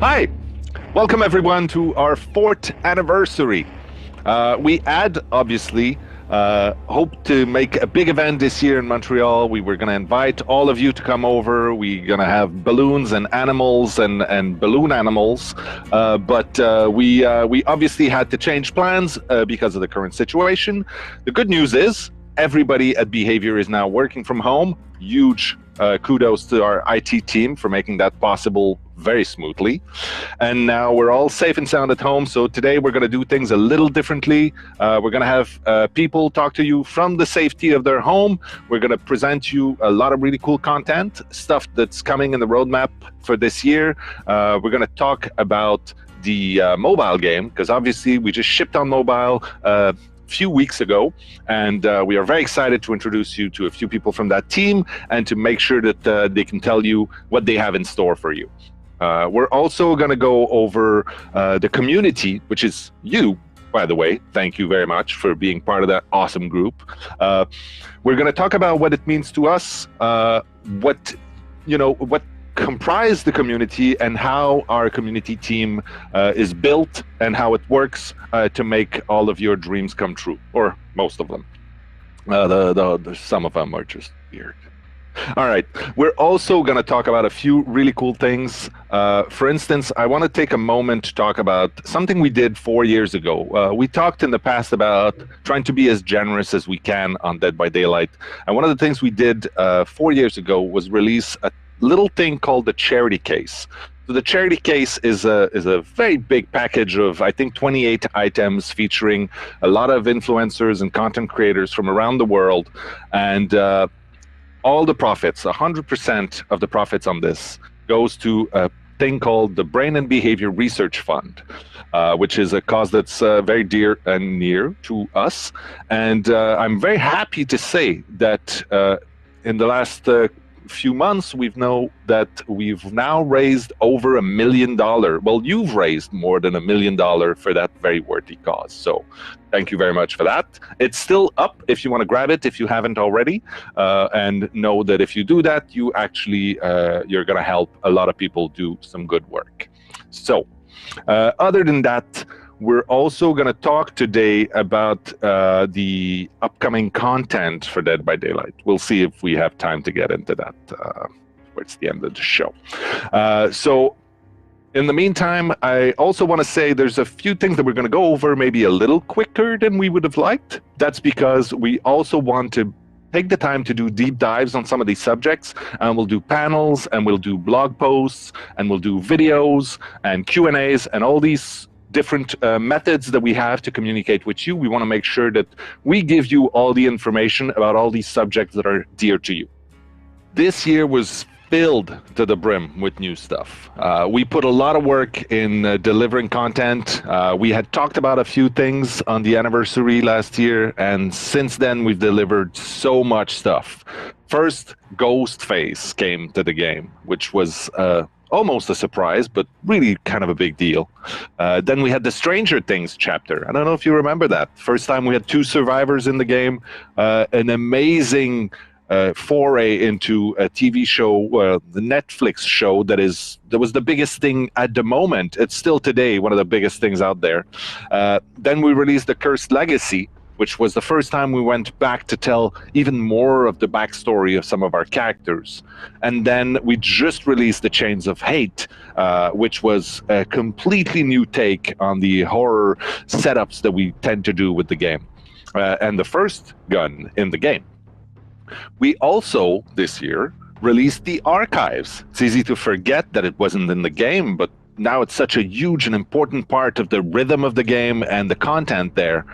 Hi, welcome everyone to our 4th anniversary. We had obviously hoped to make a big event this year in Montreal. We were going to invite all of you to come over. We're going to have balloons and animals and balloon animals, but we obviously had to change plans because of the current situation. The good news is everybody at Behavior is now working from home. Huge kudos to our IT team for making that possible very smoothly. And now we're all safe and sound at home. So today we're going to do things a little differently. We're going to have people talk to you from the safety of their home. We're going to present you a lot of really cool content, stuff that's coming in the roadmap for this year. We're going to talk about the mobile game, because obviously we just shipped on mobile few weeks ago, and we are very excited to introduce you to a few people from that team and to make sure that they can tell you what they have in store for you. We're also going to go over the community, which is you, by the way. Thank you very much for being part of that awesome group. We're going to talk about what it means to us, what comprise the community, and how our community team is built and how it works to make all of your dreams come true, or most of them. Some of them are just weird. All right, we're also going to talk about a few really cool things. For instance, I want to take a moment to talk about something we did 4 years ago. We talked in the past about trying to be as generous as we can on Dead by Daylight. And one of the things we did 4 years ago was release a little thing called the charity case. So the charity case is a very big package of, I think, 28 items featuring a lot of influencers and content creators from around the world. And all the profits, 100% of the profits on this goes to a thing called the Brain and Behavior Research Fund, which is a cause that's very dear and near to us. And I'm very happy to say that in the last few months, we've now raised over $1 million. Well, you've raised more than $1 million for that very worthy cause. So thank you very much for that. It's still up if you want to grab it, if you haven't already. And know that if you do that, you actually, you're going to help a lot of people do some good work. So, other than that, we're also going to talk today about the upcoming content for Dead by Daylight. We'll see if we have time to get into that towards the end of the show. So, in the meantime, I also want to say there's a few things that we're going to go over maybe a little quicker than we would have liked. That's because we also want to take the time to do deep dives on some of these subjects, and we'll do panels, and we'll do blog posts, and we'll do videos and Q&As and all these different methods that we have to communicate with you. We want to make sure that we give you all the information about all these subjects that are dear to you. This year was filled to the brim with new stuff. We put a lot of work in delivering content. We had talked about a few things on the anniversary last year, and since then we've delivered so much stuff. First, Ghostface came to the game, which was almost a surprise, but really kind of a big deal. Then we had the Stranger Things chapter. I don't know if you remember that. First time we had 2 survivors in the game, an amazing foray into a TV show, the Netflix show that was the biggest thing at the moment. It's still today one of the biggest things out there. Then we released The Cursed Legacy, which was the first time we went back to tell even more of the backstory of some of our characters. And then we just released The Chains of Hate, which was a completely new take on the horror setups that we tend to do with the game, and the first gun in the game. We also, this year, released the archives. It's easy to forget that it wasn't in the game, but now it's such a huge and important part of the rhythm of the game and the content there.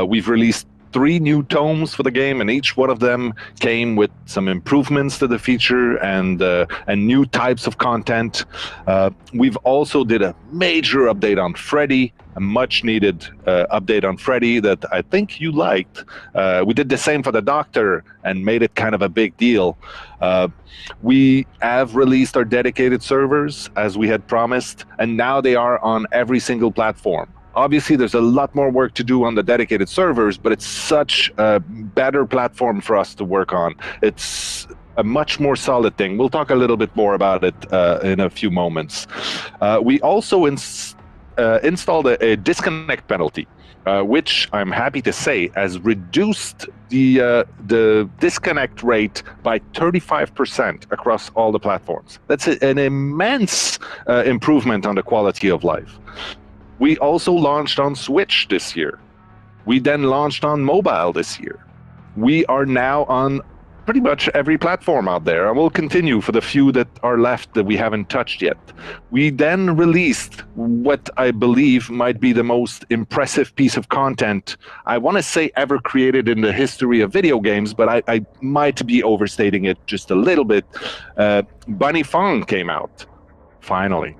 We've released 3 new tomes for the game, and each one of them came with some improvements to the feature and new types of content. We've also did a major update on Freddy, a much needed update on Freddy that I think you liked. We did the same for the Doctor and made it kind of a big deal. We have released our dedicated servers as we had promised, and now they are on every single platform. Obviously, there's a lot more work to do on the dedicated servers, but it's such a better platform for us to work on. It's a much more solid thing. We'll talk a little bit more about it in a few moments. We also installed a disconnect penalty, which I'm happy to say has reduced the disconnect rate by 35% across all the platforms. That's an immense improvement on the quality of life. We also launched on Switch this year. We then launched on mobile this year. We are now on pretty much every platform out there, and we'll continue for the few that are left that we haven't touched yet. We then released what I believe might be the most impressive piece of content, I want to say ever created in the history of video games, but I might be overstating it just a little bit. Bunny Fong came out, finally.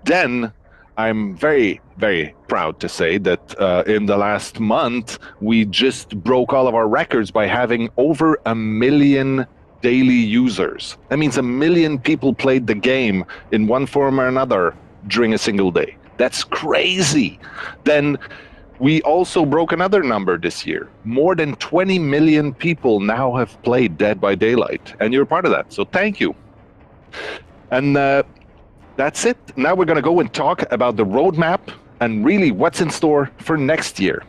Then I'm very, very proud to say that in the last month, we just broke all of our records by having over 1 million daily users. That means 1 million people played the game in one form or another during a single day. That's crazy. Then we also broke another number this year. More than 20 million people now have played Dead by Daylight, and you're part of that, so thank you. And that's it. Now we're going to go and talk about the roadmap and really what's in store for next year.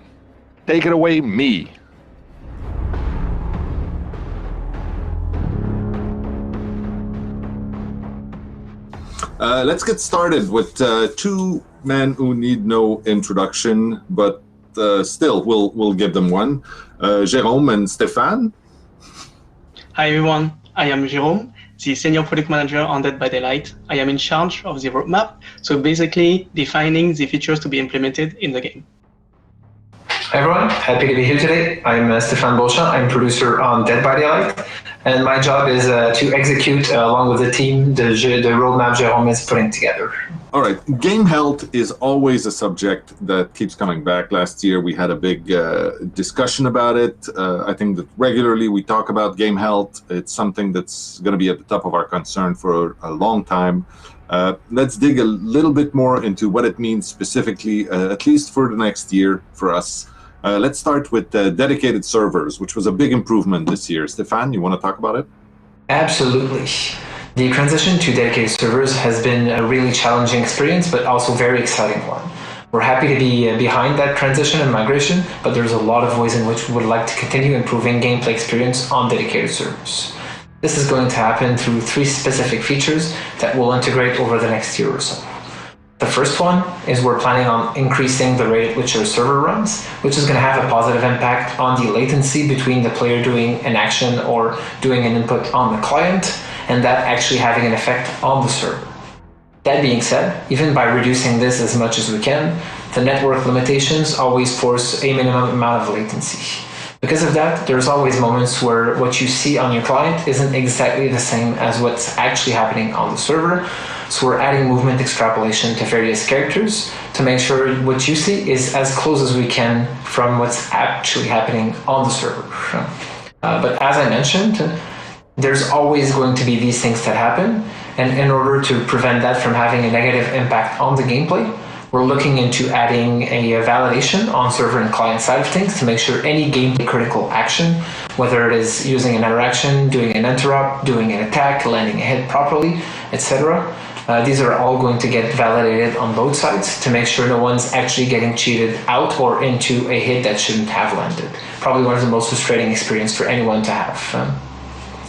Take it away, me. Let's get started with 2 men who need no introduction, but still, we'll give them one. Jérôme and Stéphane. Hi everyone, I am Jérôme, the Senior Product Manager on Dead by Daylight. I am in charge of the roadmap, so basically defining the features to be implemented in the game. Hi everyone, happy to be here today. I'm Stéphane Beauchamp, I'm producer on Dead by Daylight, and my job is to execute along with the team the roadmap Jérôme is putting together. All right, game health is always a subject that keeps coming back. Last year we had a big discussion about it. I think that regularly we talk about game health. It's something that's going to be at the top of our concern for a long time. Let's dig a little bit more into what it means specifically, at least for the next year for us. Let's start with dedicated servers, which was a big improvement this year. Stéphane, you want to talk about it? Absolutely. The transition to dedicated servers has been a really challenging experience, but also very exciting one. We're happy to be behind that transition and migration, but there's a lot of ways in which we would like to continue improving gameplay experience on dedicated servers. This is going to happen through 3 specific features that we'll integrate over the next year or so. The first one is we're planning on increasing the rate at which our server runs, which is going to have a positive impact on the latency between the player doing an action or doing an input on the client, and that actually having an effect on the server. That being said, even by reducing this as much as we can, the network limitations always force a minimum amount of latency. Because of that, there's always moments where what you see on your client isn't exactly the same as what's actually happening on the server. So we're adding movement extrapolation to various characters to make sure what you see is as close as we can from what's actually happening on the server. But as I mentioned, there's always going to be these things that happen. And in order to prevent that from having a negative impact on the gameplay, we're looking into adding a validation on server and client side of things to make sure any gameplay critical action, whether it is using an interaction, doing an interrupt, doing an attack, landing a hit properly, etc., these are all going to get validated on both sides to make sure no one's actually getting cheated out or into a hit that shouldn't have landed. Probably one of the most frustrating experiences for anyone to have.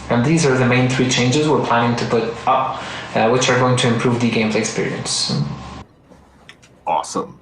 And these are the main 3 changes we're planning to put up, which are going to improve the gameplay experience. Awesome.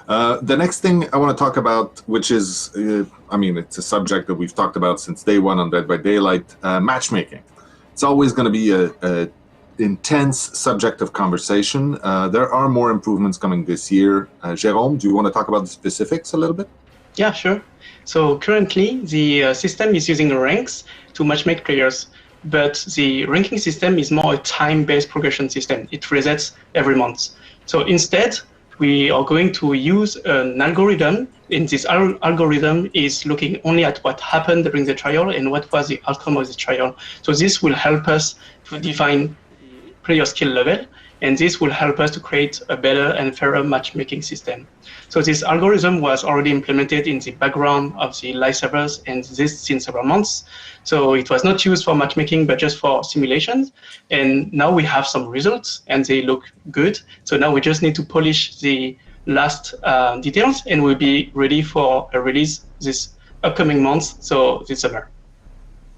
The next thing I want to talk about, which is, it's a subject that we've talked about since day one on Dead by Daylight, matchmaking. It's always going to be a intense subject of conversation. There are more improvements coming this year. Jérôme, do you want to talk about the specifics a little bit? Yeah, sure. So currently, the system is using ranks to matchmake players, but the ranking system is more a time-based progression system. It resets every month. So instead, we are going to use an algorithm, and this algorithm is looking only at what happened during the trial and what was the outcome of the trial. So this will help us to define the player skill level, and this will help us to create a better and fairer matchmaking system. So this algorithm was already implemented in the background of the live servers, and this since several months. So it was not used for matchmaking, but just for simulations. And now we have some results, and they look good. So now we just need to polish the last details, and we'll be ready for a release this upcoming month, so this summer.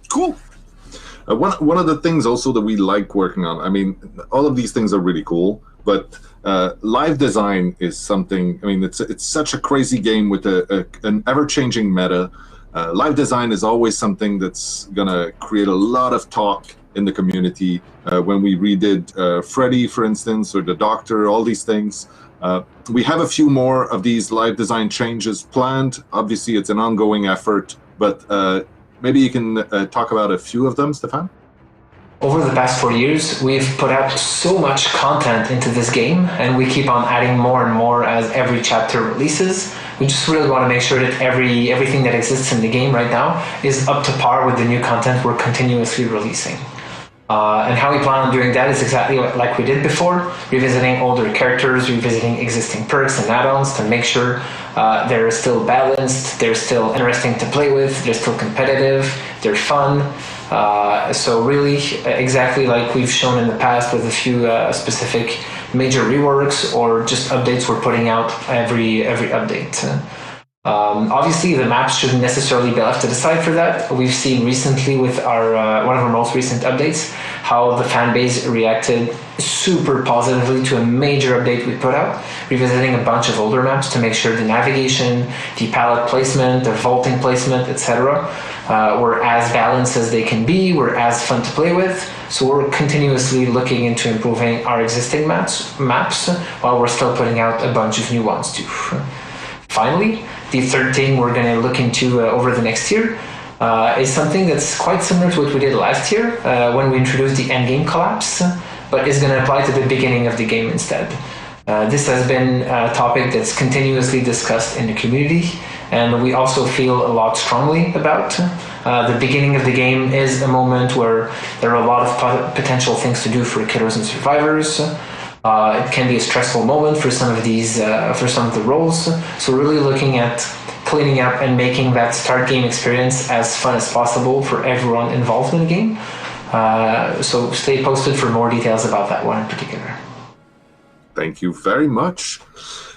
Cool. One of the things also that we like working on, all of these things are really cool, but live design is something, it's such a crazy game with an ever-changing meta. Live design is always something that's going to create a lot of talk in the community. When we redid Freddy, for instance, or the Doctor, all these things. We have a few more of these live design changes planned. Obviously, it's an ongoing effort, but maybe you can talk about a few of them, Stéphane? Over the past 4 years, we've put out so much content into this game, and we keep on adding more and more as every chapter releases. We just really want to make sure that everything that exists in the game right now is up to par with the new content we're continuously releasing. And how we plan on doing that is exactly like we did before, revisiting older characters, revisiting existing perks and add-ons to make sure they're still balanced, they're still interesting to play with, they're still competitive, they're fun. So really, exactly like we've shown in the past with a few specific major reworks or just updates we're putting out every update. Obviously, the maps shouldn't necessarily be left to the side for that. We've seen recently with our one of our most recent updates how the fan base reacted super positively to a major update we put out, revisiting a bunch of older maps to make sure the navigation, the palette placement, the vaulting placement, etc. Were as balanced as they can be, were as fun to play with. So we're continuously looking into improving our existing maps while we're still putting out a bunch of new ones too. Finally, the third thing we're going to look into over the next year is something that's quite similar to what we did last year when we introduced the endgame collapse, but is going to apply to the beginning of the game instead. This has been a topic that's continuously discussed in the community, and we also feel a lot strongly about. The beginning of the game is a moment where there are a lot of potential things to do for killers and survivors. It can be a stressful moment for some of the roles. So really looking at cleaning up and making that start game experience as fun as possible for everyone involved in the game. So stay posted for more details about that one in particular. Thank you very much.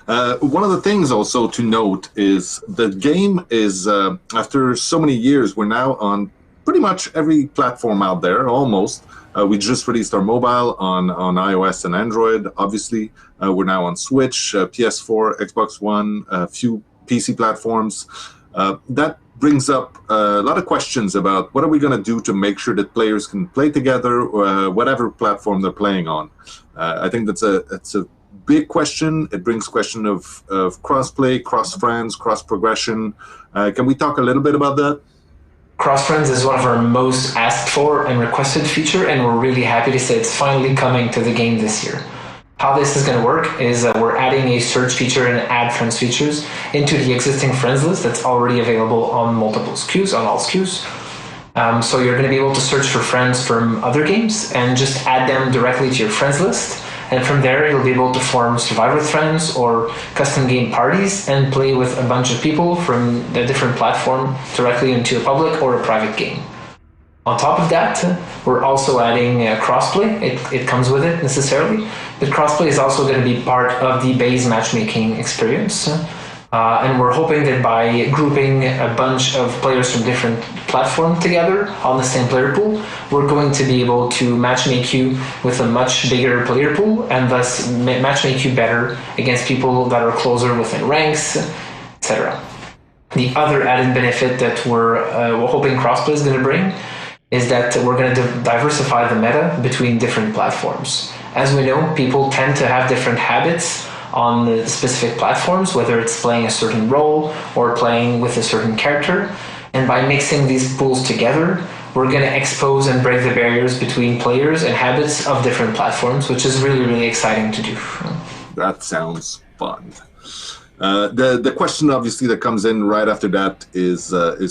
One of the things also to note is the game is, after so many years, we're now on pretty much every platform out there, almost. We just released our mobile on iOS and Android, obviously. We're now on Switch, PS4, Xbox One, a few PC platforms. That brings up a lot of questions about what are we going to do to make sure that players can play together, whatever platform they're playing on. I think that's a big question. It brings question of cross-play, cross-friends, cross-progression. Can we talk a little bit about that? Cross-friends is one of our most asked for and requested feature, and we're really happy to say it's finally coming to the game this year. How this is going to work is we're adding a search feature and add friends features into the existing friends list that's already available on multiple SKUs, on all SKUs. So you're going to be able to search for friends from other games and just add them directly to your friends list. And from there, you'll be able to form Survivor with friends or custom game parties and play with a bunch of people from a different platform directly into a public or a private game. On top of that, we're also adding crossplay. It comes with it necessarily, but crossplay is also going to be part of the base matchmaking experience. And we're hoping that by grouping a bunch of players from different platforms together on the same player pool, we're going to be able to matchmake you with a much bigger player pool and thus matchmake you better against people that are closer within ranks, etc. The other added benefit that we're hoping crossplay is going to bring is that we're going to diversify the meta between different platforms. As we know, people tend to have different habits on the specific platforms, whether it's playing a certain role or playing with a certain character. And by mixing these pools together, we're going to expose and break the barriers between players and habits of different platforms, which is really, really exciting to do. That sounds fun. The question, obviously, that comes in right after that is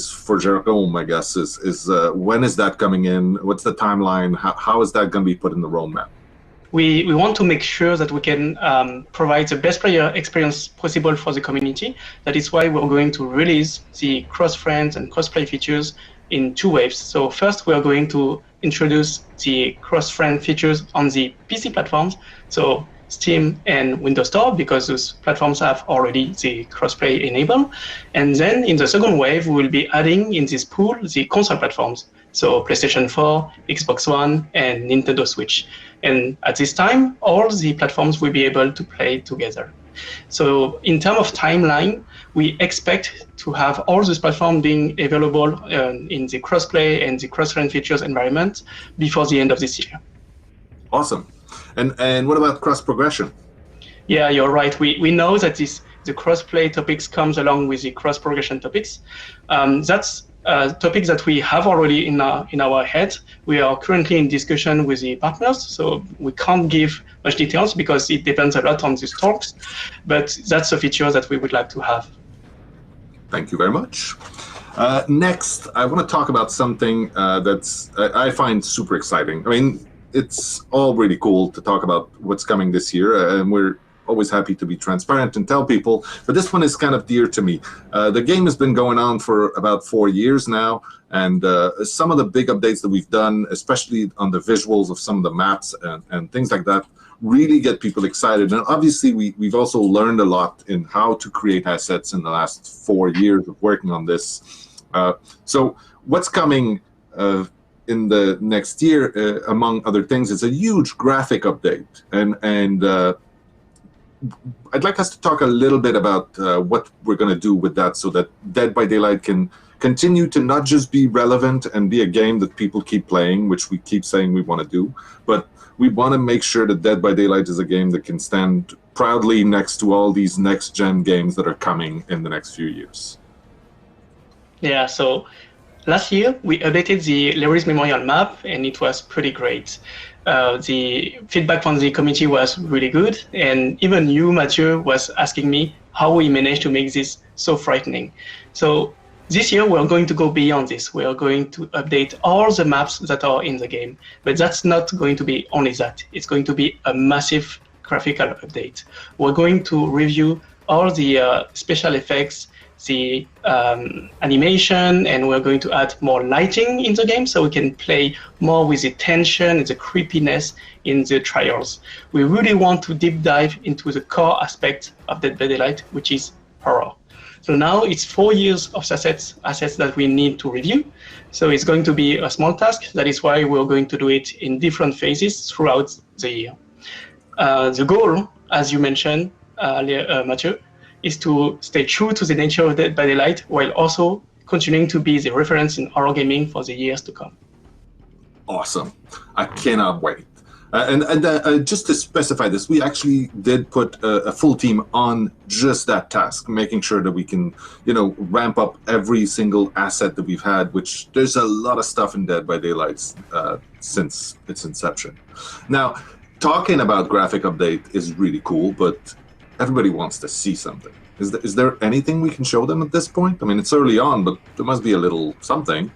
for Jerome, I guess, is when is that coming in? What's the timeline? How is that going to be put in the roadmap? We want to make sure that we can provide the best player experience possible for the community. That is why we're going to release the cross-friends and cross-play features in 2 waves. So first, we are going to introduce the cross-friend features on the PC platforms, so Steam and Windows Store, because those platforms have already the crossplay enabled. And then in the second wave, we will be adding in this pool the console platforms, so PlayStation 4, Xbox One, and Nintendo Switch. And at this time, all the platforms will be able to play together. So in terms of timeline, we expect to have all those platforms being available in the crossplay and the cross-friend features environment before the end of this year. Awesome. And what about cross-progression? Yeah, you're right. We know that the cross-play topics comes along with the cross-progression topics. That's topics that we have already in our head. We are currently in discussion with the partners, so we can't give much details because it depends a lot on these talks, but that's a feature that we would like to have. Thank you very much. Next, I want to talk about something that's I find super exciting. I mean, it's all really cool to talk about what's coming this year, and we're always happy to be transparent and tell people, but this one is kind of dear to me. The game has been going on for about 4 years now, and some of the big updates that we've done, especially on the visuals of some of the maps and things like that, really get people excited. And obviously, we've also learned a lot in how to create assets in the last 4 years of working on this. So what's coming in the next year, among other things, is a huge graphic update. And I'd like us to talk a little bit about what we're going to do with that so that Dead by Daylight can continue to not just be relevant and be a game that people keep playing, which we keep saying we want to do, but we want to make sure that Dead by Daylight is a game that can stand proudly next to all these next-gen games that are coming in the next few years. Yeah, so last year, we updated the Larry's Memorial map, and it was pretty great. The feedback from the community was really good, and even you, Mathieu, was asking me how we managed to make this so frightening. So this year, we're going to go beyond this. We are going to update all the maps that are in the game, but that's not going to be only that. It's going to be a massive graphical update. We're going to review all the special effects, the animation, and we're going to add more lighting in the game so we can play more with the tension and the creepiness in the trials. We really want to deep dive into the core aspect of Dead by Daylight, which is horror. So now it's 4 years of assets that we need to review. So it's going to be a small task. That is why we're going to do it in different phases throughout the year. The goal, as you mentioned, Mathieu, is to stay true to the nature of Dead by Daylight while also continuing to be the reference in horror gaming for the years to come. Awesome. I cannot wait. And just to specify this, we actually did put a full team on just that task, making sure that we can, ramp up every single asset that we've had, which there's a lot of stuff in Dead by Daylight since its inception. Now, talking about graphic update is really cool, but everybody wants to see something. Is there anything we can show them at this point? I mean, it's early on, but there must be a little something.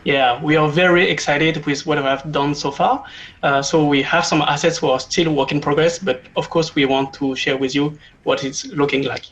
Yeah, we are very excited with what we have done so far. So we have some assets who are still work in progress, but of course we want to share with you what it's looking like.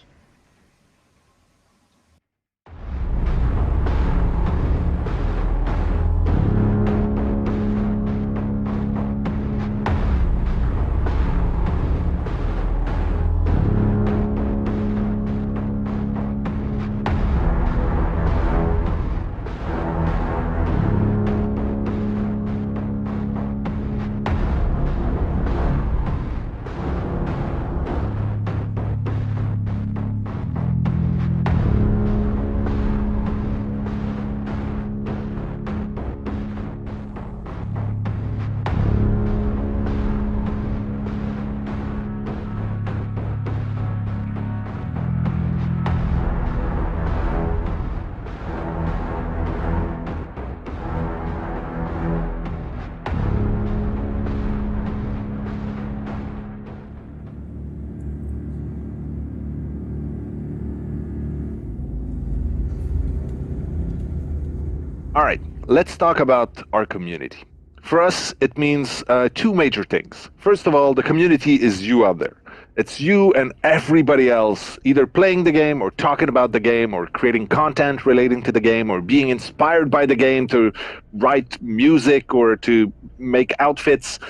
All right, let's talk about our community. For us, it means two major things. First of all, the community is you out there. It's you and everybody else either playing the game or talking about the game or creating content relating to the game or being inspired by the game to write music or to make outfits.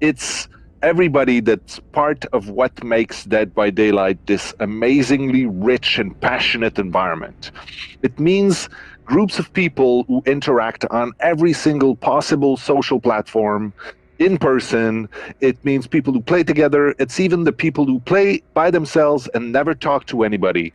It's everybody that's part of what makes Dead by Daylight this amazingly rich and passionate environment. It means groups of people who interact on every single possible social platform, in person. It means people who play together. It's even the people who play by themselves and never talk to anybody.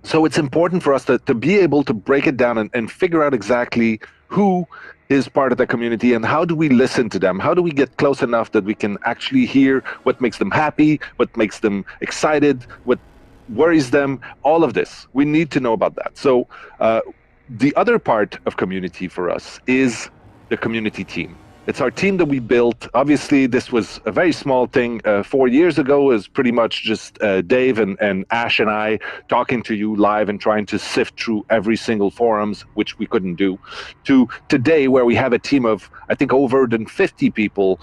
So it's important for us to be able to break it down and figure out exactly who is part of the community and how do we listen to them? How do we get close enough that we can actually hear what makes them happy, what makes them excited, what worries them, all of this. We need to know about that. So the other part of community for us is the community team. It's our team that we built. Obviously, this was a very small thing 4 years ago. It was pretty much just Dave and Ash and I talking to you live and trying to sift through every single forums, which we couldn't do, to today where we have a team of, I think, over than 50 people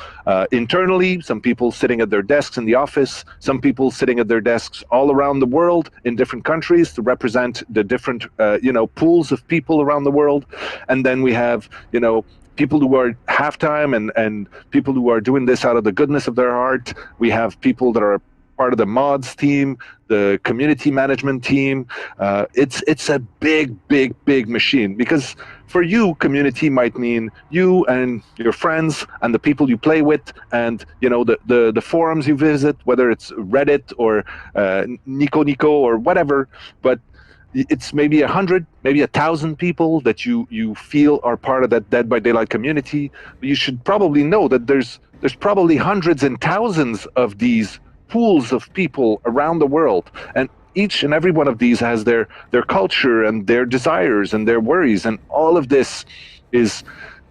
internally, some people sitting at their desks in the office, some people sitting at their desks all around the world in different countries to represent the different, pools of people around the world. And then we have, people who are half-time and people who are doing this out of the goodness of their heart. We have people that are part of the mods team, the community management team. It's a big machine, because for you, community might mean you and your friends and the people you play with and the forums you visit, whether it's Reddit or Nico or whatever. But it's maybe 100, maybe 1,000 people that you feel are part of that Dead by Daylight community. You should probably know that there's probably hundreds and thousands of these pools of people around the world, and each and every one of these has their culture and their desires and their worries, and all of this is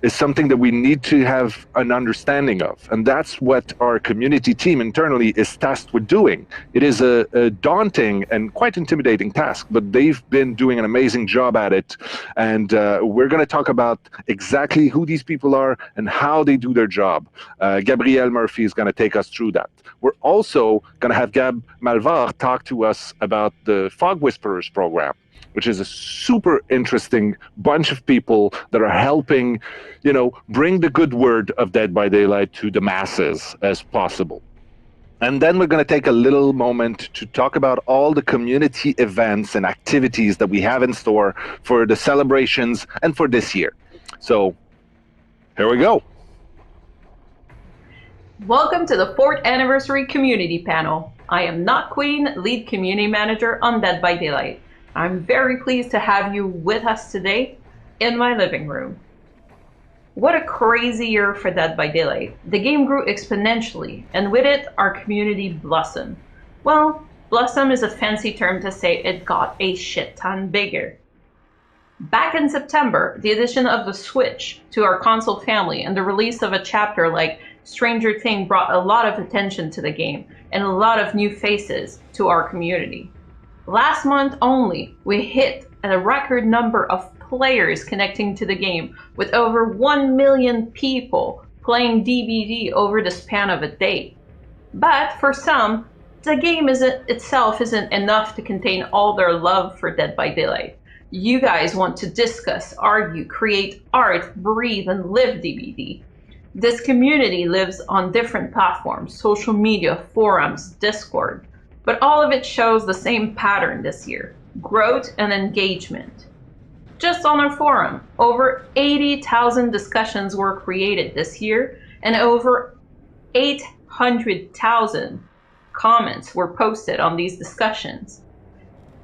is something that we need to have an understanding of. And that's what our community team internally is tasked with doing. It is a daunting and quite intimidating task, but they've been doing an amazing job at it. And we're going to talk about exactly who these people are and how they do their job. Gabrielle Murphy is going to take us through that. We're also going to have Gab Malvar talk to us about the Fog Whisperers program, which is a super interesting bunch of people that are helping, bring the good word of Dead by Daylight to the masses as possible. And then we're going to take a little moment to talk about all the community events and activities that we have in store for the celebrations and for this year. So here we go. Welcome to the 4th Anniversary Community Panel. I am Not Queen, Lead Community Manager on Dead by Daylight. I'm very pleased to have you with us today in my living room. What a crazy year for Dead by Daylight. The game grew exponentially, and with it, our community blossomed. Well, blossom is a fancy term to say it got a shit ton bigger. Back in September, the addition of the Switch to our console family and the release of a chapter like Stranger Things brought a lot of attention to the game and a lot of new faces to our community. Last month only, we hit a record number of players connecting to the game, with over 1 million people playing DBD over the span of a day. But for some, the game itself isn't enough to contain all their love for Dead by Daylight. You guys want to discuss, argue, create art, breathe, and live DBD. This community lives on different platforms, social media, forums, Discord, but all of it shows the same pattern this year: growth and engagement. Just on our forum, over 80,000 discussions were created this year, and over 800,000 comments were posted on these discussions.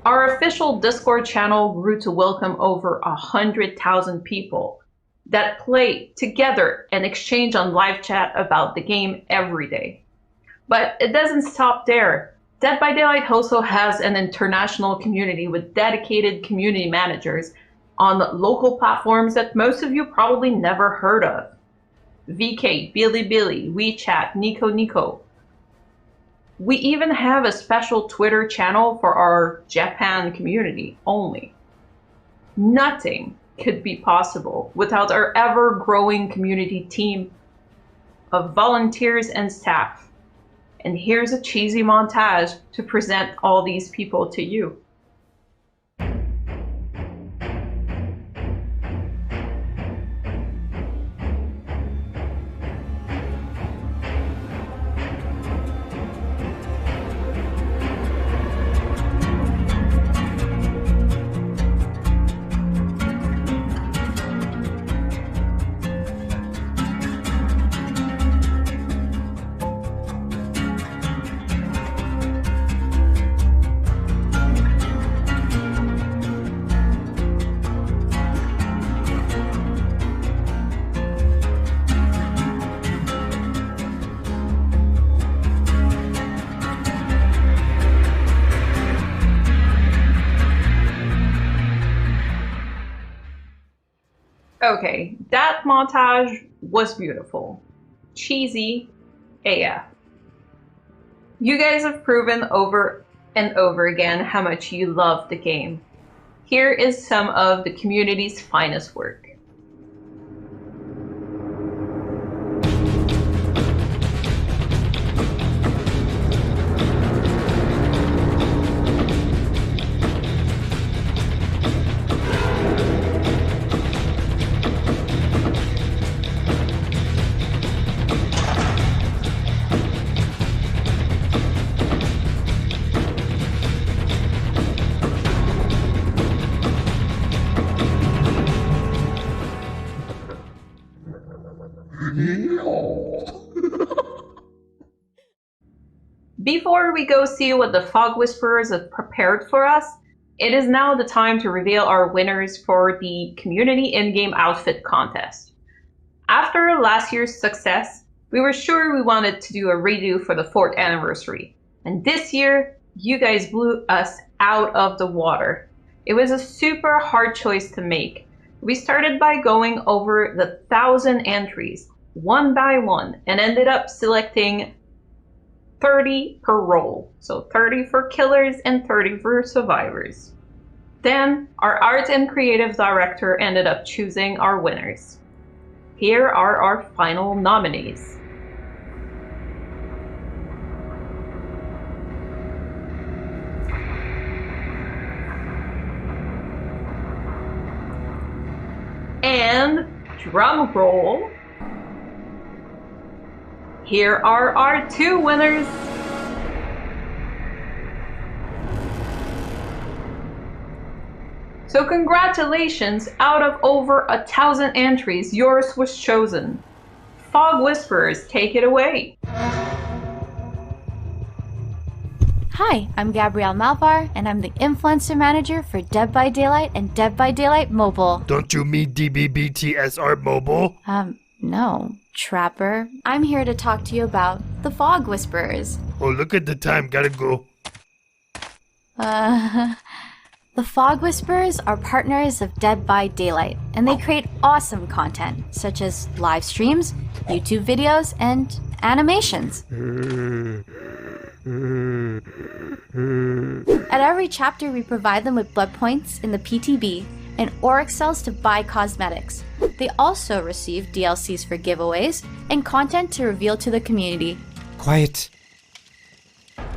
Our official Discord channel grew to welcome over 100,000 people that play together and exchange on live chat about the game every day. But it doesn't stop there. Dead by Daylight also has an international community with dedicated community managers on local platforms that most of you probably never heard of. VK, Bilibili, WeChat, Nico Nico. We even have a special Twitter channel for our Japan community only. Nothing could be possible without our ever-growing community team of volunteers and staff. And here's a cheesy montage to present all these people to you. Okay, that montage was beautiful. Cheesy AF. You guys have proven over and over again how much you love the game. Here is some of the community's finest work. Before we go see what the Fog Whisperers have prepared for us, it is now the time to reveal our winners for the Community In-Game Outfit Contest. After last year's success, we were sure we wanted to do a redo for the 4th anniversary. And this year, you guys blew us out of the water. It was a super hard choice to make, We started by going over the 1,000 entries, one by one, and ended up selecting 30 per role. So 30 for killers and 30 for survivors. Then, our art and creative director ended up choosing our winners. Here are our final nominees. And drum roll. Here are our 2 winners. So congratulations, out of over 1,000 entries, yours was chosen. Fog Whisperers, take it away. Hi, I'm Gabrielle Malvar, and I'm the Influencer Manager for Dead by Daylight and Dead by Daylight Mobile. Don't you mean DBBTSR Mobile? No, Trapper. I'm here to talk to you about the Fog Whisperers. Oh, look at the time, gotta go. The Fog Whisperers are partners of Dead by Daylight, and they create awesome content, such as live streams, YouTube videos, and animations. At every chapter, we provide them with blood points in the PTB and Auric cells to buy cosmetics. They also receive DLCs for giveaways and content to reveal to the community. Quiet.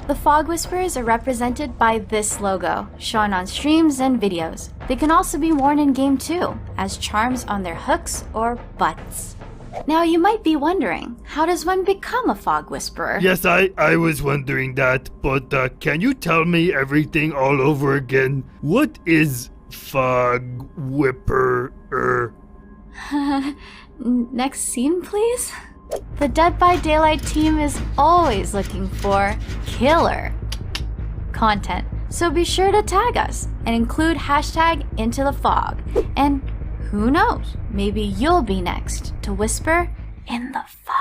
The Fog Whisperers are represented by this logo, shown on streams and videos. They can also be worn in-game too, as charms on their hooks or butts. Now you might be wondering, how does one become a Fog Whisperer? Yes, I was wondering that, but can you tell me everything all over again? What is Fog Whipperer? Next scene, please? The Dead by Daylight team is always looking for killer content, so be sure to tag us and include hashtag Into the Fog. And who knows, maybe you'll be next to whisper in the fog.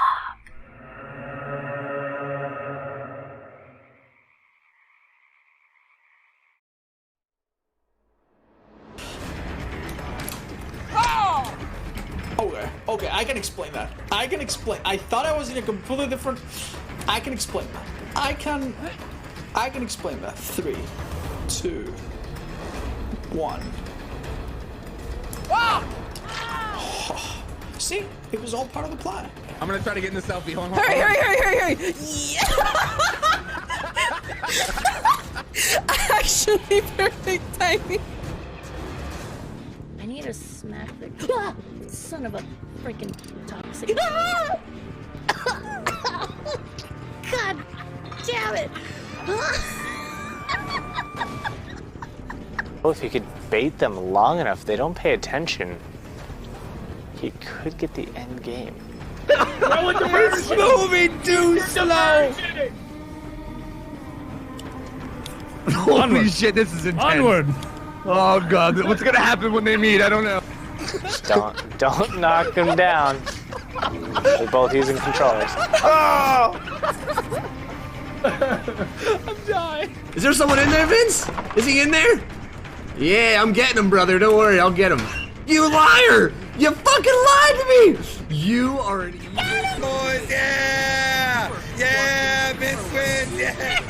Okay, I can explain that. I thought I was in a completely different. I can explain that. I can explain that. 3, 2, 1. Ah! Oh, see, it was all part of the plan. I'm gonna try to get in the selfie. Hold on. Hurry! Yeah! Actually, perfect timing. I need to smack the son of a freaking toxic. God damn it! Well, if you could bait them long enough, they don't pay attention. He could get the end game. It's moving too slow. Holy shit, this is intense. Onward! Oh god, what's gonna happen when they meet? I don't know. Don't knock them down. They're both using controllers. Oh! I'm dying. Is there someone in there, Vince? Is he in there? Yeah, I'm getting him, brother. Don't worry, I'll get him. You liar! You fucking lied to me! You already. Boys, yeah! Yeah, Vince wins, yeah!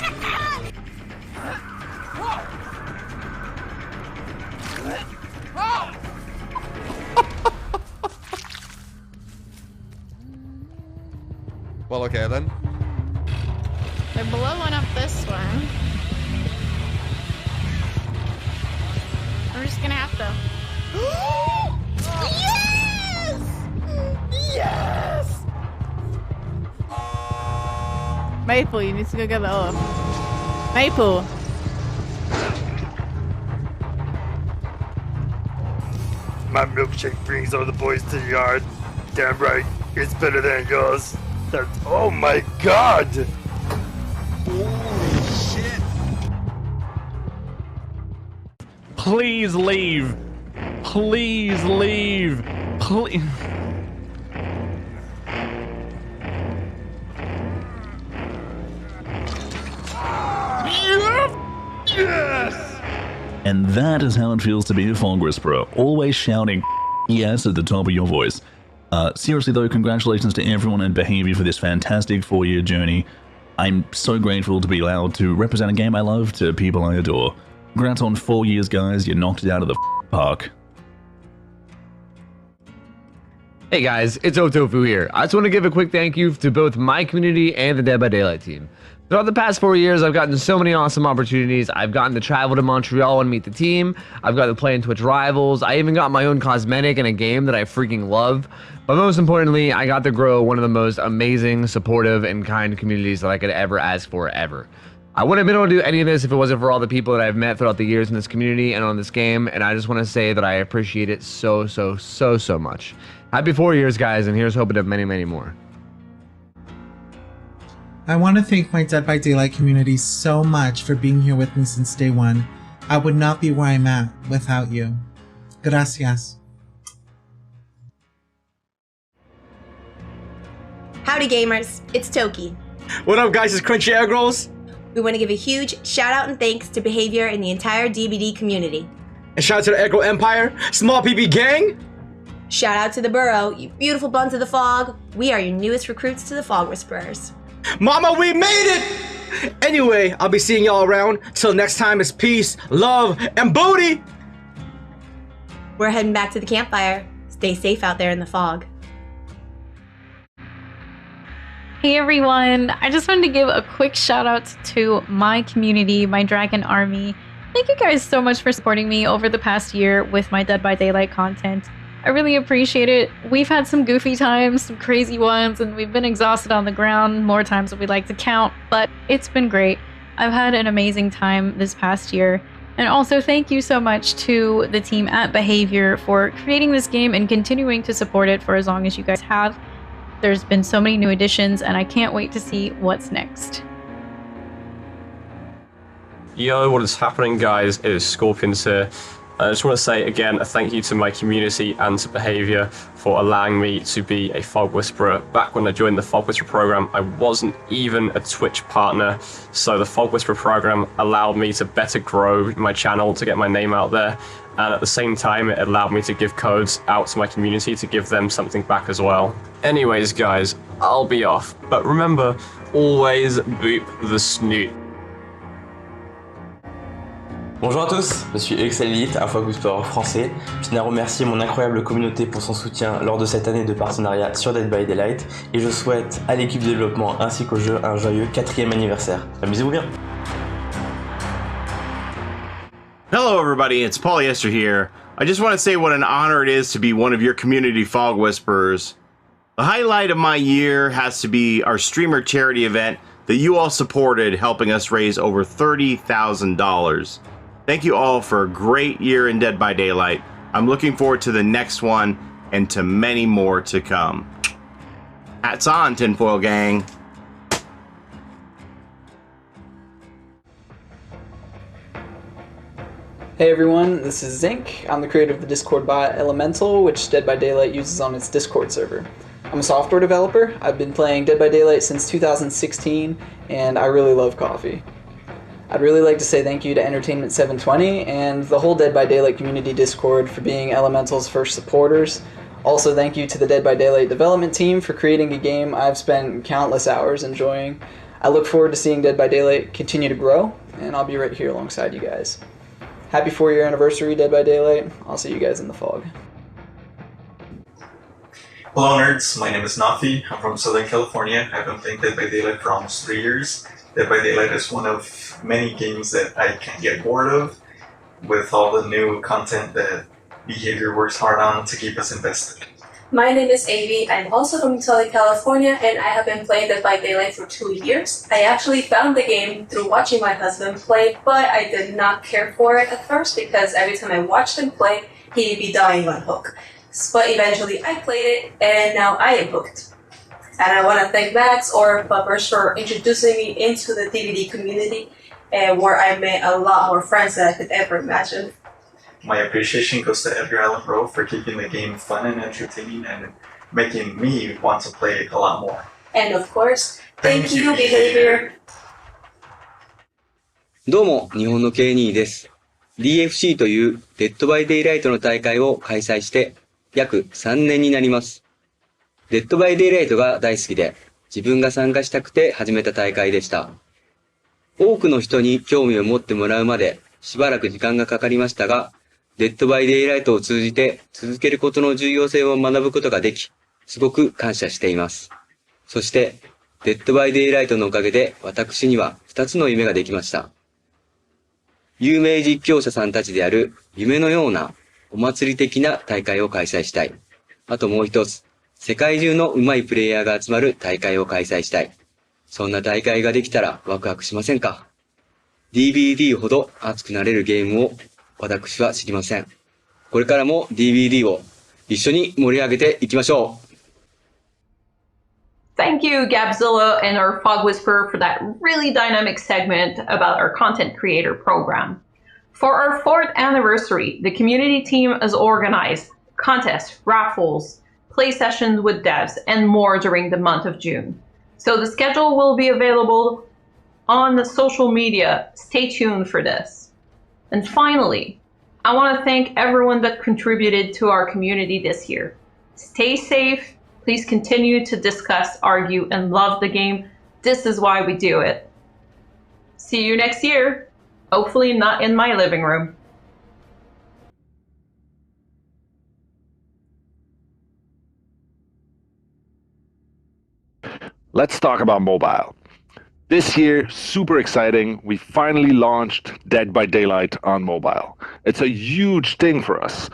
Well, okay then. They're blowing up this one. I'm just gonna have to. Yes! Yes! Maple, you need to go get the olive. Maple. My milkshake brings all the boys to the yard. Damn right, it's better than yours. Oh my god! Holy shit! Please leave! Please leave! Please. Yes! And that is how it feels to be a Fog Whisperer, always shouting yes at the top of your voice. Seriously though, congratulations to everyone in Behavior for this fantastic 4-year journey. I'm so grateful to be allowed to represent a game I love to people I adore. Congrats on 4 years, guys. You knocked it out of the park. Hey guys, it's Otofu here. I just want to give a quick thank you to both my community and the Dead by Daylight team. Throughout the past 4 years, I've gotten so many awesome opportunities. I've gotten to travel to Montreal and meet the team. I've gotten to play in Twitch Rivals. I even got my own cosmetic in a game that I freaking love. But most importantly, I got to grow one of the most amazing, supportive, and kind communities that I could ever ask for ever. I wouldn't have been able to do any of this if it wasn't for all the people that I've met throughout the years in this community and on this game, and I just want to say that I appreciate it so much. Happy 4 years, guys, and here's hoping of many, many more. I want to thank my Dead by Daylight community so much for being here with me since day one. I would not be where I'm at without you. Gracias. Howdy gamers, it's Toki. What up guys, it's Crunchy Egg Rolls. We want to give a huge shout out and thanks to Behavior and the entire DBD community. And shout out to the Egg Roll Empire, Small PB Gang. Shout out to the Burrow, you beautiful buns of the fog. We are your newest recruits to the Fog Whisperers. Mama, we made it! Anyway, I'll be seeing y'all around. Till next time, it's peace, love, and booty! We're heading back to the campfire. Stay safe out there in the fog. Hey everyone, I just wanted to give a quick shout out to my community, my Dragon Army. Thank you guys so much for supporting me over the past year with my Dead by Daylight content. I really appreciate it. We've had some goofy times, some crazy ones, and we've been exhausted on the ground more times than we'd like to count, but it's been great. I've had an amazing time this past year. And also thank you so much to the team at Behavior for creating this game and continuing to support it for as long as you guys have. There's been so many new additions, and I can't wait to see what's next. Yo, what is happening, guys? It is Scorpions here. I just want to say again a thank you to my community and to Behavior for allowing me to be a Fog Whisperer. Back when I joined the Fog Whisperer program, I wasn't even a Twitch partner, so the Fog Whisperer program allowed me to better grow my channel, to get my name out there, and at the same time it allowed me to give codes out to my community to give them something back as well. Anyways guys, I'll be off, but remember, always boop the snoot. Bonjour à tous, je suis Excel Elite, un Fog Whisperer français. Je tiens à remercier mon incroyable communauté pour son soutien lors de cette année de partenariat sur Dead by Daylight et je souhaite à l'équipe de développement ainsi qu'au jeu un joyeux 4e anniversaire. Amusez-vous bien! Hello everybody, it's Polyester here. I just want to say what an honor it is to be one of your community Fog Whisperers. The highlight of my year has to be our streamer charity event that you all supported, helping us raise over $30,000. Thank you all for a great year in Dead by Daylight. I'm looking forward to the next one and to many more to come. Hats on, Tinfoil Gang. Hey everyone, this is Zinc. I'm the creator of the Discord bot Elemental, which Dead by Daylight uses on its Discord server. I'm a software developer. I've been playing Dead by Daylight since 2016, and I really love coffee. I'd really like to say thank you to Entertainment 720 and the whole Dead by Daylight community Discord for being Elemental's first supporters. Also thank you to the Dead by Daylight development team for creating a game I've spent countless hours enjoying. I look forward to seeing Dead by Daylight continue to grow, and I'll be right here alongside you guys. Happy 4-year anniversary, Dead by Daylight. I'll see you guys in the fog. Hello nerds, my name is Nafi. I'm from Southern California. I've been playing Dead by Daylight for almost 3 years. Dead by Daylight is one of many games that I can't get bored of, with all the new content that Behavior works hard on to keep us invested. My name is Avi. I'm also from Southern California, and I have been playing Dead by Daylight for 2 years. I actually found the game through watching my husband play, but I did not care for it at first because every time I watched him play, he'd be dying on hook. But eventually I played it, and now I am hooked. And I want to thank Max or Buffers for introducing me into the DVD community, where I made a lot more friends than I could ever imagine. My appreciation goes to Edgar Allan Poe for keeping the game fun and entertaining and making me want to play it a lot more. And of course, thank you, Behavior. どうも、日本の K2 です。DFC というデッドバイデイライトの大会を開催して、約3年になります。デッドバイデイライトが大好きで、自分が参加したくて始めた大会でした。多くの人に興味を持ってもらうまでしばらく時間がかかりましたが、デッドバイデイライトを通じて続けることの重要性を学ぶことができ、すごく感謝しています。そして、デッドバイデイライトのおかげで私には2つの夢ができました。有名実況者さんたちである夢のようなお祭り的な大会を開催したい。あともう一つ、世界中の上手いプレイヤーが集まる大会を開催したい。そんな大会ができたらワクワクしませんか？ DVD ほど熱くなれるゲームを私は知りません。これからも DVD を一緒に盛り上げていきましょう。Thank you, Gabzilla and our Fog Whisperer, for that really dynamic segment about our content creator program. For our 4th anniversary, the community team has organized contests, raffles, play sessions with devs, and more during the month of June. So the schedule will be available on the social media. Stay tuned for this. And finally, I want to thank everyone that contributed to our community this year. Stay safe. Please continue to discuss, argue, and love the game. This is why we do it. See you next year. Hopefully not in my living room. Let's talk about mobile. This year, super exciting, we finally launched Dead by Daylight on mobile. It's a huge thing for us.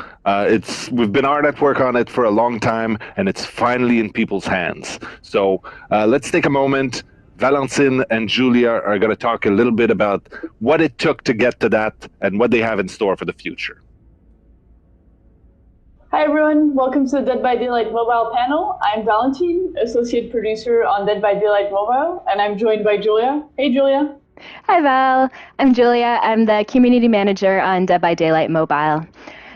We've been hard at work on it for a long time, and it's finally in people's hands. So let's take a moment. Valentine and Julia are going to talk a little bit about what it took to get to that and what they have in store for the future. Hi everyone, welcome to the Dead by Daylight mobile panel. I'm Valentine, associate producer on Dead by Daylight mobile, and I'm joined by Julia. Hey Julia. Hi Val, I'm Julia. I'm the community manager on Dead by Daylight mobile.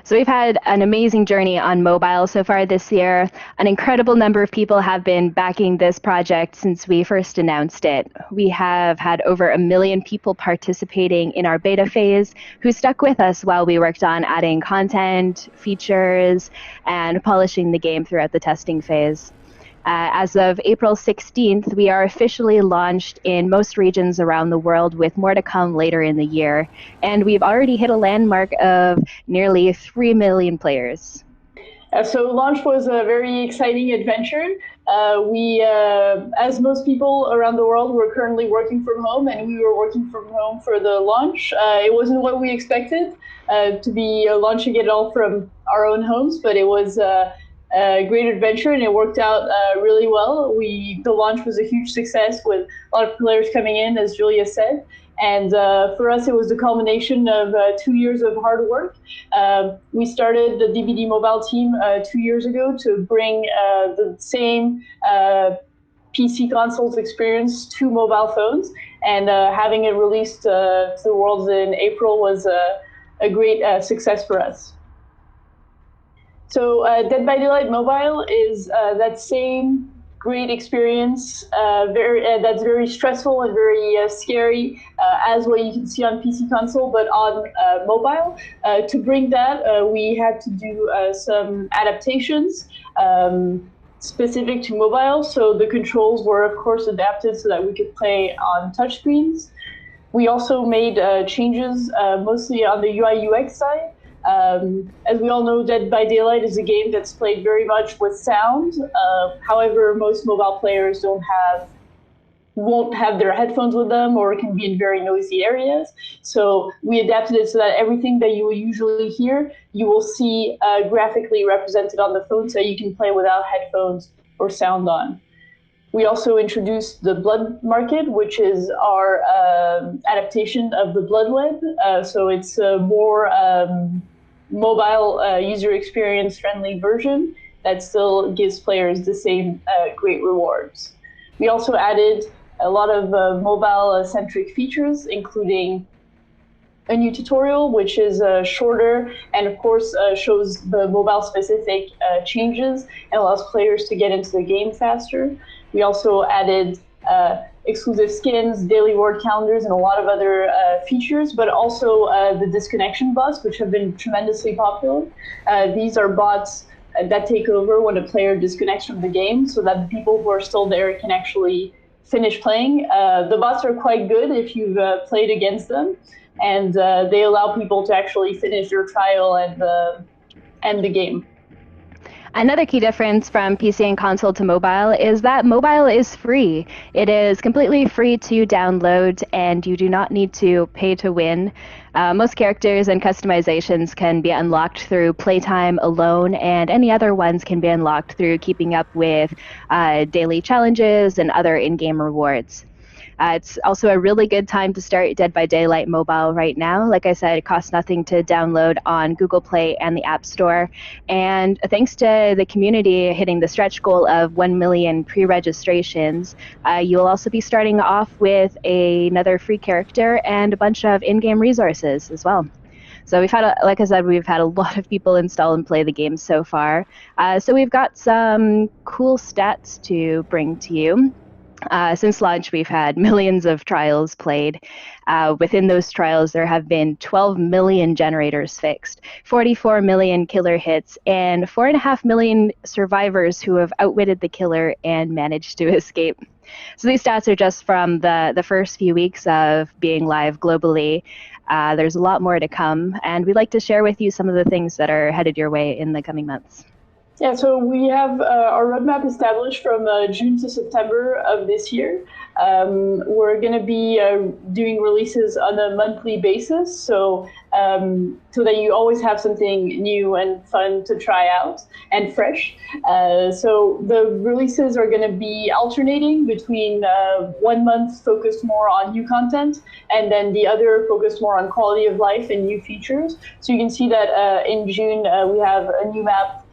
So we've had an amazing journey on mobile so far this year. An incredible number of people have been backing this project since we first announced it. We have had over 1 million people participating in our beta phase who stuck with us while we worked on adding content, features, and polishing the game throughout the testing phase. As of April 16th, we are officially launched in most regions around the world, with more to come later in the year. And we've already hit a landmark of nearly 3 million players. So launch was a very exciting adventure. We, as most people around the world, were currently working from home, and we were working from home for the launch. It wasn't what we expected to be launching it all from our own homes, but it was a great adventure, and it worked out really well. The launch was a huge success with a lot of players coming in, as Julia said. And for us, it was the culmination of 2 years of hard work. We started the DBD mobile team 2 years ago to bring the same PC consoles experience to mobile phones. And having it released to the world in April was a great success for us. So Dead by Daylight Mobile is that same great experience, that's very stressful and very scary as what you can see on PC console, but on mobile. To bring that, we had to do some adaptations specific to mobile. So the controls were, of course, adapted so that we could play on touchscreens. We also made changes mostly on the UI UX side. As we all know, Dead by Daylight is a game that's played very much with sound. However, most mobile players won't have their headphones with them, or can be in very noisy areas. So we adapted it so that everything that you will usually hear, you will see graphically represented on the phone, so you can play without headphones or sound on. We also introduced the Blood Market, which is our adaptation of the Blood Web. So it's a more mobile user experience friendly version that still gives players the same great rewards. We also added a lot of mobile centric features, including a new tutorial, which is shorter and of course shows the mobile specific changes and allows players to get into the game faster. We also added exclusive skins, daily reward calendars, and a lot of other features, but also the disconnection bots, which have been tremendously popular. These are bots that take over when a player disconnects from the game, so that the people who are still there can actually finish playing. The bots are quite good if you've played against them, and they allow people to actually finish their trial and end the game. Another key difference from PC and console to mobile is that mobile is free. It is completely free to download, and you do not need to pay to win. Most characters and customizations can be unlocked through playtime alone, and any other ones can be unlocked through keeping up with daily challenges and other in-game rewards. It's also a really good time to start Dead by Daylight Mobile right now. Like I said, it costs nothing to download on Google Play and the App Store. And thanks to the community hitting the stretch goal of 1 million pre-registrations, you'll also be starting off with another free character and a bunch of in-game resources as well. So we've had, like I said, we've had a lot of people install and play the game so far. So we've got some cool stats to bring to you. Since launch, we've had millions of trials played. Within those trials, there have been 12 million generators fixed, 44 million killer hits, and 4.5 million survivors who have outwitted the killer and managed to escape. So these stats are just from the first few weeks of being live globally. There's a lot more to come, and we'd like to share with you some of the things that are headed your way in the coming months. Yeah, so we have our roadmap established from June to September of this year. We're going to be doing releases on a monthly basis, so that you always have something new and fun to try out and fresh. So the releases are going to be alternating between 1 month focused more on new content, and then the other focused more on quality of life and new features. So you can see that in June we have a new map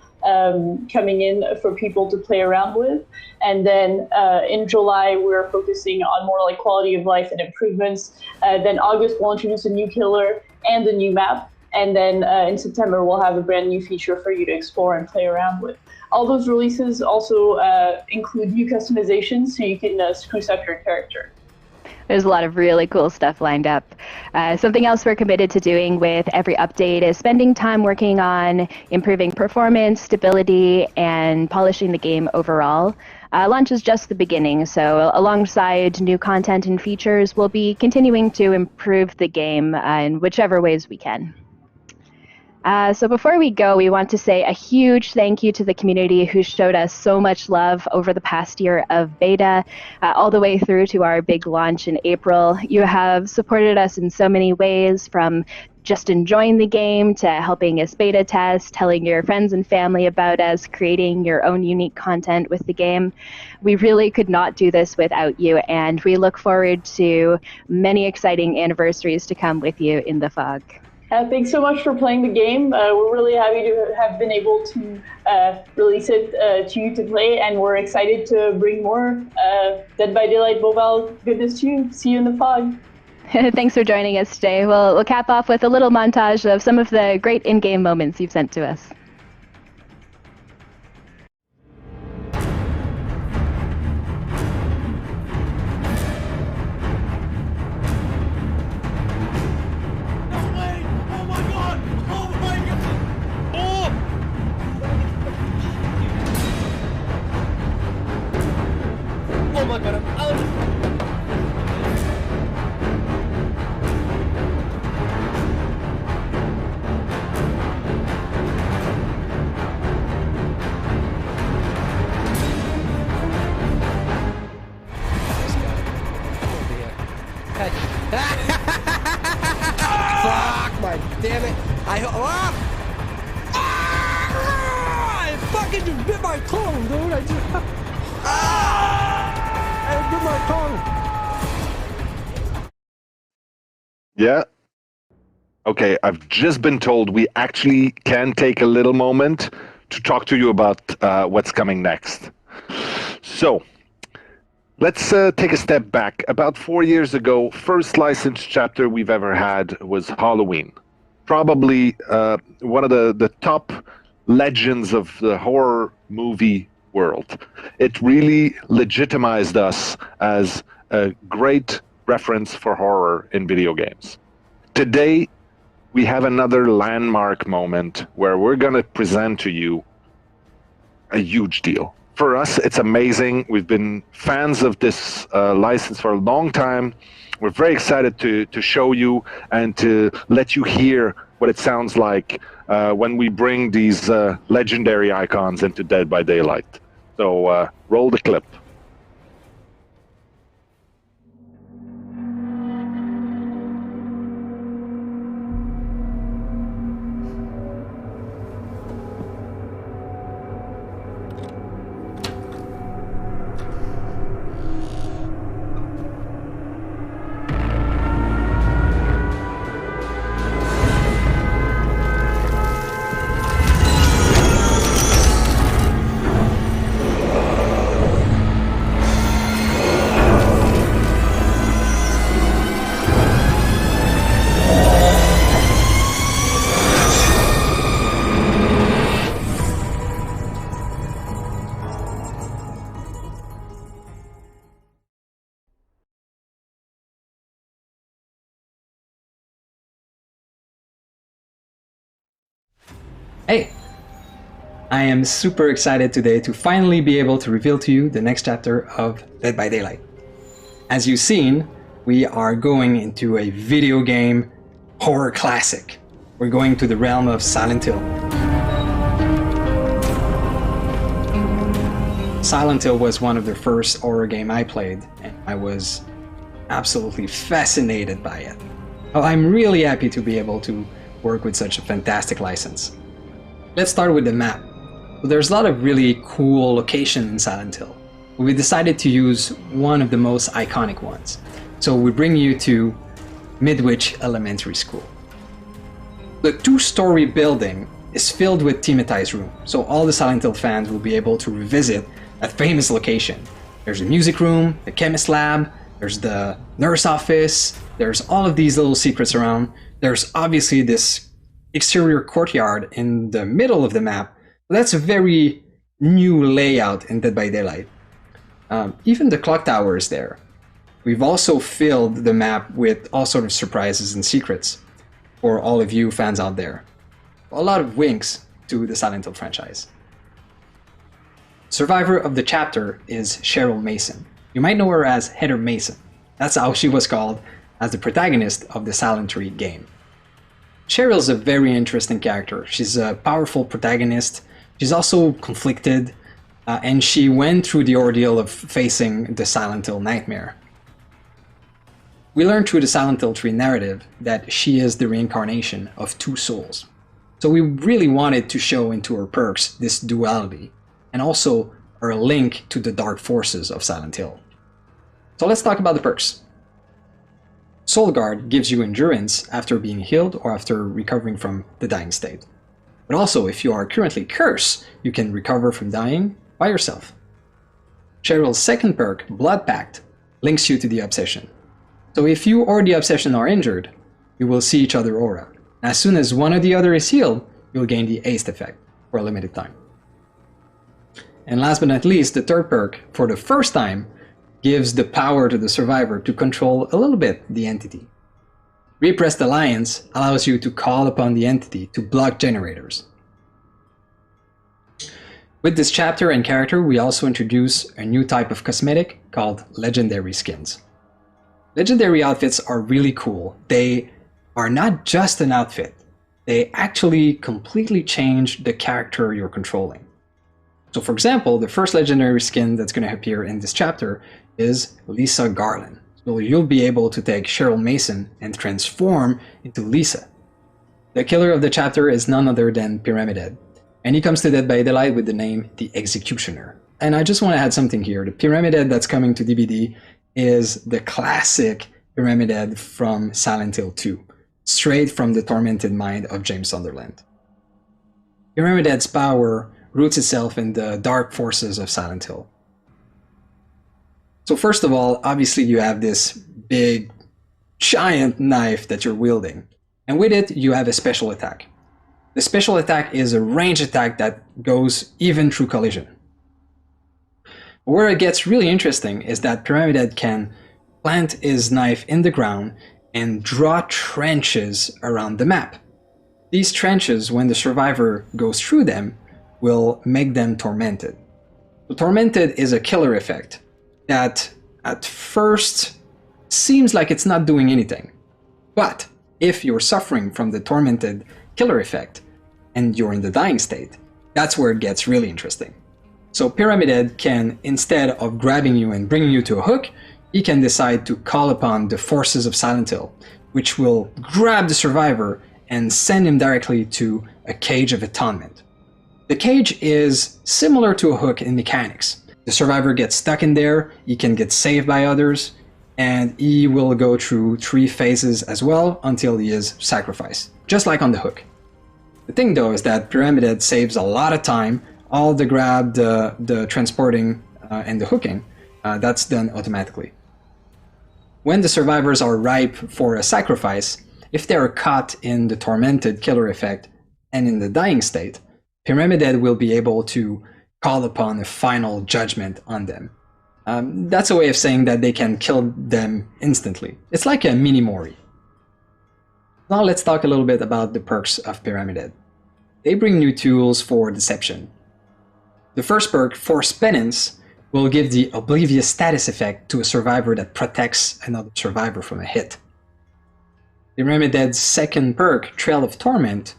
coming in for people to play around with. And then in July, we're focusing on more like quality of life and improvements. Then August, we'll introduce a new killer and a new map. And then in September, we'll have a brand new feature for you to explore and play around with. All those releases also include new customizations, so you can spruce up your character. There's a lot of really cool stuff lined up. Something else we're committed to doing with every update is spending time working on improving performance, stability, and polishing the game overall. Launch is just the beginning, so alongside new content and features, we'll be continuing to improve the game in whichever ways we can. So before we go, we want to say a huge thank you to the community who showed us so much love over the past year of beta, all the way through to our big launch in April. You have supported us in so many ways, from just enjoying the game to helping us beta test, telling your friends and family about us, creating your own unique content with the game. We really could not do this without you, and we look forward to many exciting anniversaries to come with you in the fog. Thanks so much for playing the game. We're really happy to have been able to release it to you to play, and we're excited to bring more Dead by Daylight mobile goodness to you. See you in the fog. Thanks for joining us today. We'll cap off with a little montage of some of the great in-game moments you've sent to us. Oh my god, I'm out. Fuck my damn it. I fucking just bit my tongue, dude. I bit my tongue. Yeah. Okay, I've just been told we actually can take a little moment to talk to you about what's coming next. So, let's take a step back. About 4 years ago, first licensed chapter we've ever had was Halloween. Probably one of the top legends of the horror movie world. It really legitimized us as a great reference for horror in video games. Today, we have another landmark moment where we're going to present to you a huge deal. For us, it's amazing. We've been fans of this license for a long time. We're very excited to show you and to let you hear what it sounds like when we bring these legendary icons into Dead by Daylight. So roll the clip. Hey! I am super excited today to finally be able to reveal to you the next chapter of Dead by Daylight. As you've seen, we are going into a video game horror classic. We're going to the realm of Silent Hill. Silent Hill was one of the first horror game I played, and I was absolutely fascinated by it. Well, I'm really happy to be able to work with such a fantastic license. Let's start with the map. So there's a lot of really cool locations in Silent Hill. We decided to use one of the most iconic ones. So we bring you to Midwich Elementary School. The two-story building is filled with thematized rooms, so all the Silent Hill fans will be able to revisit a famous location. There's a music room, the chemist lab, there's the nurse office, there's all of these little secrets around. There's obviously this exterior courtyard in the middle of the map. That's a very new layout in Dead by Daylight. Even the clock tower is there. We've also filled the map with all sorts of surprises and secrets for all of you fans out there. A lot of winks to the Silent Hill franchise. Survivor of the chapter is Cheryl Mason. You might know her as Heather Mason. That's how she was called as the protagonist of the Silent Hill game. Cheryl's a very interesting character. She's a powerful protagonist. She's also conflicted, and she went through the ordeal of facing the Silent Hill nightmare. We learn through the Silent Hill 3 narrative that she is the reincarnation of two souls. So we really wanted to show into her perks this duality, and also her link to the dark forces of Silent Hill. So let's talk about the perks. Soul Guard gives you endurance after being healed or after recovering from the dying state. But also, if you are currently cursed, you can recover from dying by yourself. Cheryl's second perk, Blood Pact, links you to the Obsession. So if you or the Obsession are injured, you will see each other aura. As soon as one or the other is healed, you'll gain the haste effect for a limited time. And last but not least, the third perk, for the first time, gives the power to the survivor to control a little bit the entity. Repressed Alliance allows you to call upon the entity to block generators. With this chapter and character, we also introduce a new type of cosmetic called Legendary Skins. Legendary outfits are really cool. They are not just an outfit. They actually completely change the character you're controlling. So for example, the first legendary skin that's going to appear in this chapter is Lisa Garland. So you'll be able to take Cheryl Mason and transform into Lisa. The killer of the chapter is none other than Pyramid Head, and he comes to Dead by Daylight with the name The Executioner. And I just want to add something here. The Pyramid Head that's coming to DVD is the classic Pyramid Head from Silent Hill 2, straight from the tormented mind of James Sunderland. Pyramid Head's power roots itself in the dark forces of Silent Hill. So first of all, obviously you have this big, giant knife that you're wielding. And with it, you have a special attack. The special attack is a range attack that goes even through collision. Where it gets really interesting is that Pyramid Head can plant his knife in the ground and draw trenches around the map. These trenches, when the survivor goes through them, will make them tormented. So tormented is a killer effect that at first seems like it's not doing anything. But if you're suffering from the tormented killer effect and you're in the dying state, that's where it gets really interesting. So Pyramid Head can, instead of grabbing you and bringing you to a hook, he can decide to call upon the forces of Silent Hill, which will grab the survivor and send him directly to a cage of atonement. The cage is similar to a hook in mechanics. The survivor gets stuck in there, he can get saved by others, and he will go through 3 phases as well until he is sacrificed, just like on the hook. The thing though is that Pyramid Head saves a lot of time. All the grab, the transporting, and the hooking, that's done automatically. When the survivors are ripe for a sacrifice, if they are caught in the tormented killer effect and in the dying state, Pyramid Head will be able to call upon a final judgment on them. That's a way of saying that they can kill them instantly. It's like a mini Mori. Now let's talk a little bit about the perks of Pyramid Head. They bring new tools for deception. The first perk, Force Penance, will give the Oblivious status effect to a survivor that protects another survivor from a hit. Pyramid Head's second perk, Trail of Torment,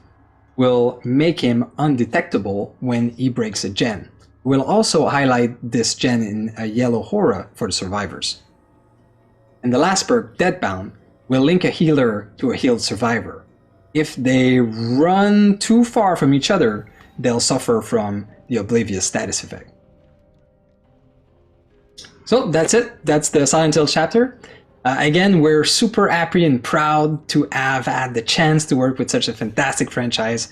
will make him undetectable when he breaks a gen. We'll also highlight this gen in a yellow aura for the survivors. And the last perk, Deadbound, will link a healer to a healed survivor. If they run too far from each other, they'll suffer from the Oblivious status effect. So that's it. That's the Silent Hill chapter. Again, we're super happy and proud to have had the chance to work with such a fantastic franchise.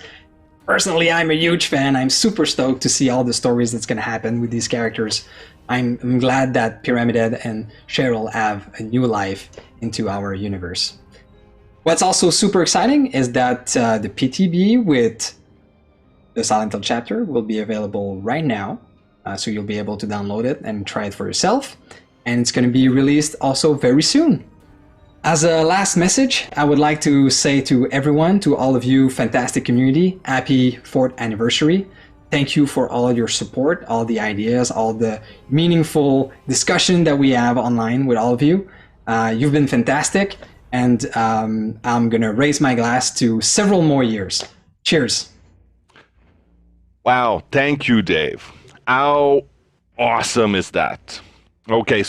Personally, I'm a huge fan. I'm super stoked to see all the stories that's going to happen with these characters. I'm glad that Pyramid Head and Cheryl have a new life into our universe. What's also super exciting is that the PTB with the Silent Hill chapter will be available right now. So you'll be able to download it and try it for yourself. And it's going to be released also very soon. As a last message, I would like to say to everyone, to all of you fantastic community, happy 4th anniversary. Thank you for all your support, all the ideas, all the meaningful discussion that we have online with all of you. You've been fantastic, and I'm going to raise my glass to several more years. Cheers. Wow, thank you, Dave. How awesome is that? Okay,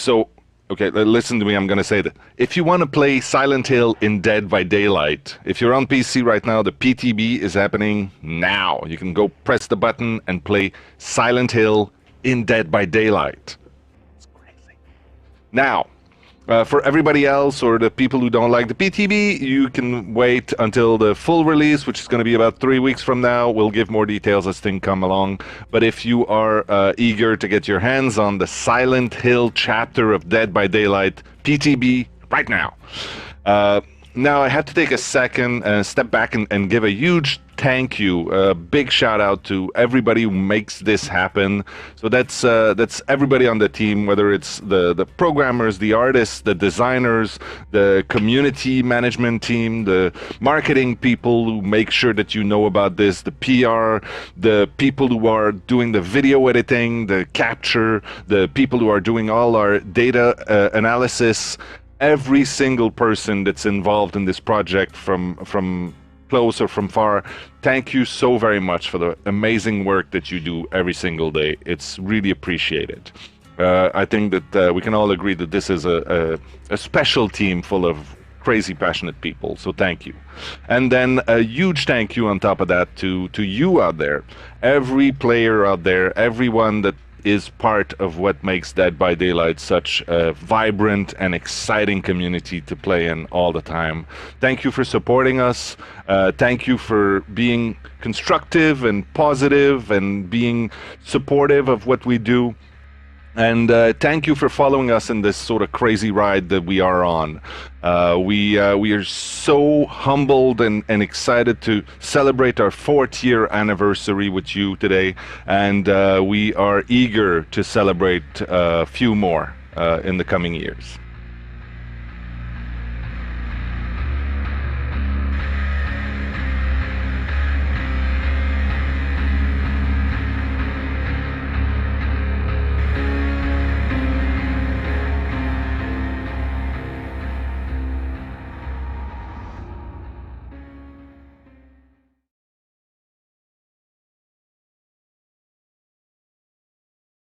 listen to me, I'm going to say that. If you want to play Silent Hill in Dead by Daylight, if you're on PC right now, the PTB is happening now. You can go press the button and play Silent Hill in Dead by Daylight. It's crazy. Now, for everybody else or the people who don't like the PTB, you can wait until the full release, which is going to be about 3 weeks from now. We'll give more details as things come along. But if you are eager to get your hands on the Silent Hill chapter of Dead by Daylight PTB right now. Now I have to take a second and step back and give a huge thank you, a big shout out to everybody who makes this happen. So that's everybody on the team, whether it's the programmers, the artists, the designers, the community management team, the marketing people who make sure that you know about this, the PR, the people who are doing the video editing, the capture, the people who are doing all our data analysis. Every single person that's involved in this project from close or from far, thank you so very much for the amazing work that you do every single day. It's really appreciated. I think that we can all agree that this is a special team full of crazy passionate people, so thank you. And then a huge thank you on top of that to you out there, every player out there, everyone that is part of what makes Dead by Daylight such a vibrant and exciting community to play in all the time. Thank you for supporting us. Thank you for being constructive and positive and being supportive of what we do. And thank you for following us in this sort of crazy ride that we are on. We are so humbled and excited to celebrate our 4th year anniversary with you today. And we are eager to celebrate a few more in the coming years.